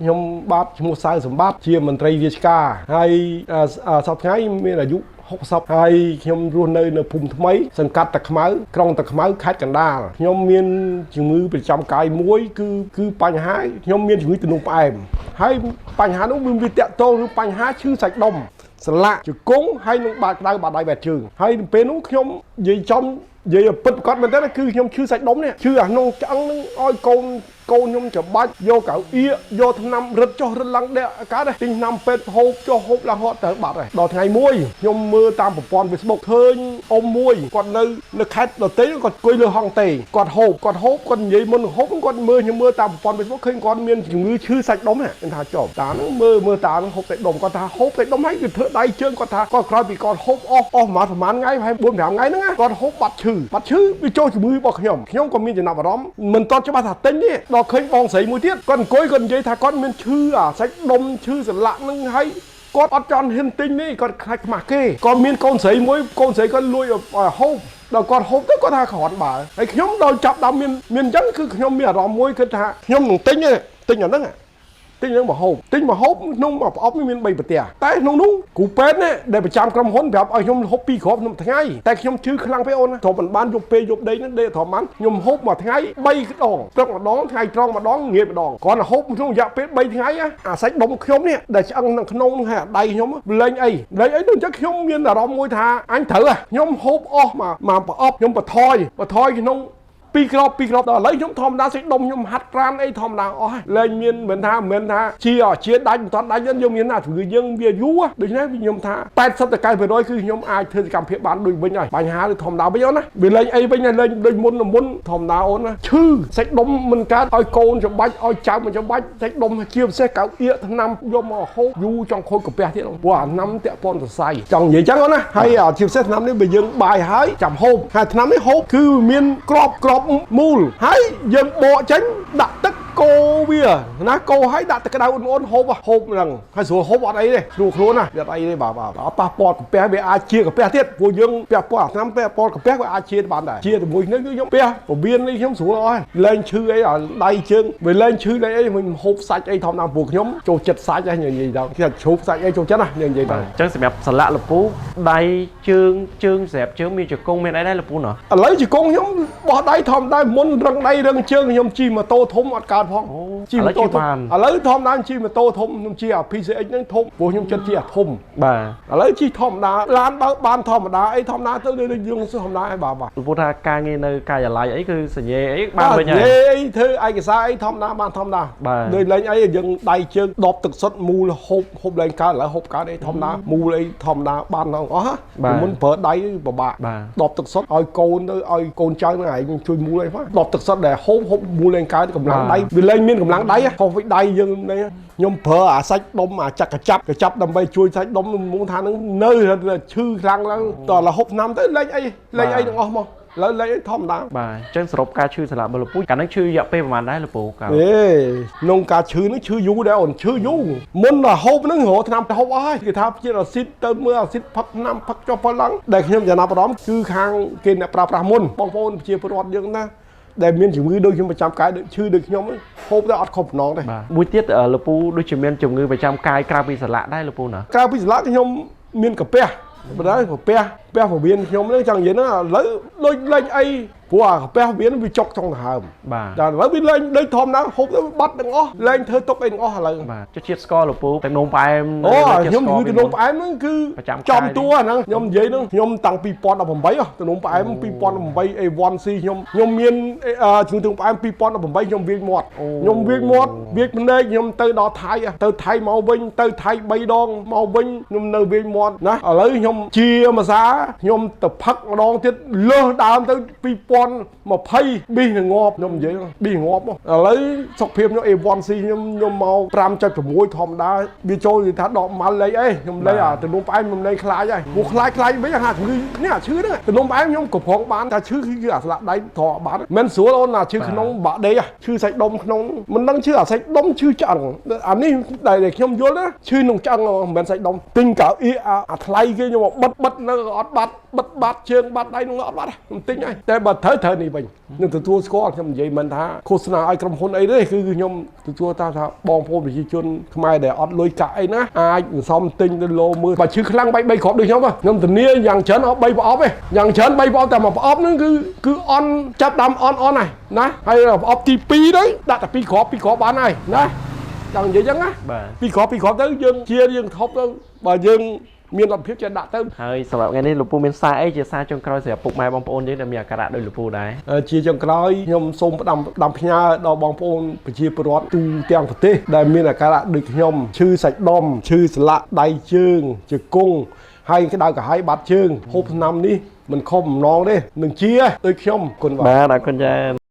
ខ្ញុំបាទឈ្មោះសៅសម្បត្តិជាមន្ត្រីរាជការហើយសប្តាហ៍ថ្ងៃមានអាយុ60ហើយខ្ញុំរស់នៅភូមិថ្មីសង្កាត់តាខ្មៅក្រុងតាខ្មៅខេត្តកណ្ដាលខ្ញុំមានជំងឺប្រចាំកាយមួយគឺបញ្ហាខ្ញុំមានជំងឺទំនោរផ្អែមហើយបញ្ហានោះវាតាក់ទងនឹងបញ្ហាឈឺសាច់ដុំសន្លាក់ជង្គង់ហើយនឹងបាតក្តៅបាតដៃបាតជើងហើយពេលនោះខ្ញុំនិយាយចំនិយាយពិតប្រកបមែនទេគឺខ្ញុំឈឺសាច់ដុំនេះឈឺអាក្នុងឆ្អឹងនឹងឲ្យកូនខ្ញុំច្របាច់យកកៅអៀយកថ្នាំរឹតចុះរឹតឡើងដេកកើតទិញថ្នាំពេទ្យហូបចុះហូបឡើងហត់ទៅបាត់ហើយដល់ថ្ងៃមួយខ្ញុំមើលតាមប្រព័ន្ធ Facebook ឃើញអ៊ំមួយគាត់នៅខេត្តដទៃគាត់អង្គុយលើហង្ទេគាត់ហូបគាត់និយាយមុនហូបគាត់មើលខ្ញុំមើលតាមប្រព័ន្ធ Facebook ឃើញគាត់មានជំងឺឈឺសាច់ដុំហ្នឹងគេថាចប់តាហ្នឹងមើលតាហ្នឹងហូបសាច់ដុំគាត់ថាហូបសាច់ដុំហើយគឺធ្វើដៃជើងគាត់ថាគាត់ក្រោយពីគាត់ហូបអស់ប្រហែលថ្ងៃហើយ 4-5 ថ្ងៃហ្នឹងគាត់ហូបបាត់ឈឺវាចូលជំងឺរបស់ខ្ញុំក៏មានចំណាប់អារម្មណ៍មិនតន់ច្បាស់ថាទិញទេដល់ឃើញបងស្រីមួយទៀតគាត់អង្គុយគាត់និយាយថាគាត់មានឈឺអាសាច់ដុំឈឺសន្លាក់ហ្នឹងហើយគាត់អត់ចង់ហ៊ានទិញទេគាត់ខ្លាចខ្មាស់គេគាត់មានកូនស្រីមួយកូនស្រីគាត់លួចហូបដល់គាត់ហូបទៅគាត់ថាគ្រាន់បើហើយខ្ញុំដល់ចាប់ដើមមានអញ្ចឹងគឺខ្ញុំមានអារម្មណ៍មួយគឺថាខ្ញុំនឹងទិញអាហ្នឹងទិញនឹងមកហូបក្នុងមួយប្រអប់មាន3ប្រទះតែក្នុងនោះគ្រូពេទ្យនេះដែលប្រចាំក្រុមហ៊ុនប្រាប់ឲ្យខ្ញុំហូប2គ្រាប់ក្នុងថ្ងៃតែខ្ញុំឈឺខ្លាំងពេកអូនទ្រពមិនបានយប់ពេលយប់ដេកហ្នឹងដេកទ្រពបានខ្ញុំហូបមួយថ្ងៃ3ដងព្រឹកម្ដងថ្ងៃត្រង់ម្ដងងាយម្ដងគ្រាន់តែហូបក្នុងរយៈពេល3ថ្ងៃអាសាច់ដុំខ្ញុំនេះដែលឆ្អឹងនៅក្នុងហ្នឹងហើយដៃខ្ញុំលេងអីដូចអញ្ចឹងខ្ញុំមានអារម្មណ៍មួយថាអញត្រូវខ្ញុំហូបអស់មកប្រអប់ខ្ញុំបន្ថយក្នុង2គ្រាប់ដល់ឥឡូវខ្ញុំធម្មតាសេចដុំខ្ញុំហាត់ប្រានអីធម្មតាអស់ហើយលែងមានមិនថាជាដាច់មិនតាន់ដាច់យើងមានណាជំងឺយើងវាយូរដូច្នេះខ្ញុំថា80ទៅ90%គឺខ្ញុំអាចធ្វើសកម្មភាពបានដូចវិញហើយបញ្ហាគឺធម្មតាវិញអូនណាវាលែងអីវិញលែងដូចមុនធម្មតាអូនណាឈឺសេចដុំមិនកើតឲ្យកូនច្របាច់ឲ្យចៅមិនច្របាច់សេចដុំជាពិសេសកៅអៀកថ្នាំយកមកហូបយូរចង់ខូចកាពះទៀតព្រោះអាថ្នាំតាក់ពន់សរសៃចង់និយាយចឹងអូនណាហើយជាពិសេសថ្នាំនេះបើយើងបាយហើយចាំហូបហើយថ្នាំនេះហូបគឺមានក្របមូលហើយយើងបកចេញដាក់ទឹកកូរវាណាកូរហើយដាក់ទឹកក្តៅអ៊ុនហូបហ្នឹងហើយស្រួលហូបអត់អីទេស្រួលខ្លួនណាវាអត់អីទេបាទអត់ប៉ះពាល់កាពះវាអាចជាកាពះទៀតព្រោះយើងពាក់ព័ន្ធអាថ្នាំពាក់ព័ន្ធកាពះវាអាចជាបានដែរជាជាមួយនេះគឺខ្ញុំពះពវៀននេះខ្ញុំស្រួលអស់លែងឈឺអីដៃជើងវាលែងឈឺលែងអីមិនហូបសាច់អីធម្មតាព្រោះខ្ញុំចូលចិត្តសាច់ហ្នឹងនិយាយដល់គេជ្រូកសាច់អីចូលចិត្តណានិយាយដល់អញ្ចឹងសម្រាប់សន្លាក់លពូដៃជើងស្រាប់ជើងមានជង្គង់មានអីដែរលពូណាឥឡូវជង្គង់ខ្ញុំបោះដៃធម្មតាមុនរឹងដៃរឹងជើងខ្ញុំជិះម៉ូតូធំអត់កើតផងជិះម៉ូតូធំឥឡូវធម្មតាជិះម៉ូតូធំខ្ញុំជិះអា PCX ហ្នឹងធំព្រោះខ្ញុំចិត្តជិះអាធំបាទឥឡូវជិះធម្មតាឡានបើបានធម្មតាអីធម្មតាទៅយើងធម្មតាឲ្យបាទព្រោះថាការងារនៅការិយាល័យអីគឺសញ្ញាអីបានវិញហើយអីធ្វើឯកសារអីធម្មតាបានធម្មតាដូចលេងអីយើងដៃជើងដបទឹកសុទ្ធមូលហូបលេងកើតឥឡូវហូបកើតអីធម្មតាមូលអីធម្មតាបានហ្នឹងអស់មុនប្រើដៃពិបាកដបទឹកសុទ្ធឲ្យកូនទៅឲ្យកូនចៅហ្នឹងឯងជួយមូលអីផងដបទឹកសុទ្ធដែលហូបមូលលេងកើតកម្លាំងដៃវាលេងមានកម្លាំងដៃហោះវិញដៃយើងខ្ញុំប្រើអាសាច់ដុំអាចាក់កចាប់ដើម្បីជួយសាច់ដុំមុនថានឹងនៅឈឺខ្លាំងឡើងដល់ហូបថ្នាំទៅលេងអីទាំងអស់មកលើលេងធម្មតាបាទអញ្ចឹងសរុបការឈឺសន្លាក់របស់លពូកាលហ្នឹងឈឺរយៈពេលប្រហែលដែរលពូកាលក្នុងការឈឺហ្នឹងឈឺយូរដែរអូនឈឺយូរមុនហូបហ្នឹងរកថ្នាំទៅហូបអស់ហើយគេថាជាអាស៊ីតទៅមើលអាស៊ីតផឹកថ្នាំផឹកចុះផលឡើងដែលខ្ញុំចំណាប់អារម្មណ៍គឺខាងគេអ្នកប្រើប្រាស់មុនបងប្អូនប្រជាពលរដ្ឋយើងណាដែលមានជំងឺដូចខ្ញុំប្រចាំកាយដូចឈឺដូចខ្ញុំហូបទៅអត់ខុសបំណងទេមួយទៀតលពូដូចជាមានជំងឺប្រចាំកាយក្រៅពីសន្លាក់ដែរលពូណាក្រៅពីសន្លាក់ខ្ញុំមានកាពះបណ្ដោយកាពះពវៀនខ្ញុំហ្នឹងចង់និយាយហ្នឹងឥឡូវដូចលេងអីព្រោះអាកាពះវៀនវាចុកចង់ដង្ហើមបាទតែឥឡូវវាលេងដូចធម្មតាហូបទៅបាត់ទាំងអស់លេងធ្វើទុកអីទាំងអស់ឥឡូវបាទជាតិស្ករលពូតែនំផ្អែមខ្ញុំនិយាយទៅនំផ្អែមហ្នឹងគឺចំតួហ្នឹងខ្ញុំនិយាយហ្នឹងខ្ញុំតាំង2018ទៅនំផ្អែម2018 A1C ខ្ញុំមានជំងឺទឹកផ្អែម2018ខ្ញុំវាយមាត់វាយភ្នែកខ្ញុំទៅដល់ថៃមកវិញទៅថៃ3ដងមកវិញខ្ញុំនៅវាយមាត់ណាឥឡូវខ្ញុំជាភាសាខ្ញុំទៅផឹកម្ដងទៀតលើសដើមទៅ2020ប៊ីសនឹងងាប់ខ្ញុំនិយាយប៊ីសងាប់ឥឡូវសុខភាពខ្ញុំ A1C ខ្ញុំមក 5.6 ធម្មតាវាចូលនិយាយថាដកម៉ាល់លេខអីខ្ញុំលេខអាទំនុំផ្អែមខ្ញុំលេខខ្លាចហើយពួកខ្លាចវិញអាជំងឺនេះអាឈឺហ្នឹងទំនុំផ្អែមខ្ញុំក៏ប្រងបានតែឈឺគឺអាស្លាក់ដៃត្រកបាត់មិនស្រួលអូនអាឈឺក្នុងបាក់ដេកឈឺសាច់ដុំក្នុងមិនដឹងឈឺអាសាច់ដុំឈឺឆ្អឹងអានេះដែលខ្ញុំយល់ណាឈឺក្នុងឆ្អឹងមិនមែនសាច់ដុំទិញកៅអៀអាថ្លៃគេខ្ញុំមកបិទនៅអត់បាត់បិទបាត់ជើងបាត់ដៃនោះអត់បាត់ខ្ញុំទិញហើយតែបើ thở này mình nhưng từ tua có trong vậy mình thàโฆษณา ai cầm hôn ấy đấyคือខ្ញុំtừ tua ta thà បងប្អូនប្រជាជនខ្មែរដែលអត់លុយកាក់អីណាអាចសំទិញទៅលោមើលបើឈឺខ្លាំង3គ្រាប់ដូចខ្ញុំធានាយ៉ាងច្រើនអត់3ប្រអប់ទេយ៉ាងច្រើន3ប្រអប់តែមួយប្រអប់ហ្នឹងគឺអន់ចាប់ដើមអន់ហើយណាហើយប្រអប់ទី2ទៅដាក់តែ2គ្រាប់បានហើយណាចង់និយាយចឹងណា2គ្រាប់ទៅយើងជាយើងថប់ទៅបើយើងមានលទ្ធភាពចេះដាក់ទៅហើយសម្រាប់ថ្ងៃនេះលោកពូមានសារអីជាសារចុងក្រោយសម្រាប់ពុកម៉ែបងប្អូនយើងដែលមានអាការៈដូចលោកពូដែរជាចុងក្រោយខ្ញុំសូមផ្ដាំផ្ញើដល់បងប្អូនប្រជាពលរដ្ឋទូទាំងប្រទេសដែលមានអាការៈដូចខ្ញុំឈឺសាច់ដុំឈឺសន្លាក់ដៃជើងជង្គង់ហើយក្តៅក្រហាយបាត់ជើងហូបថ្នាំនេះមិនខំបំណងទេនឹងជាដូចខ្ញុំគុណបាទអរគុណចា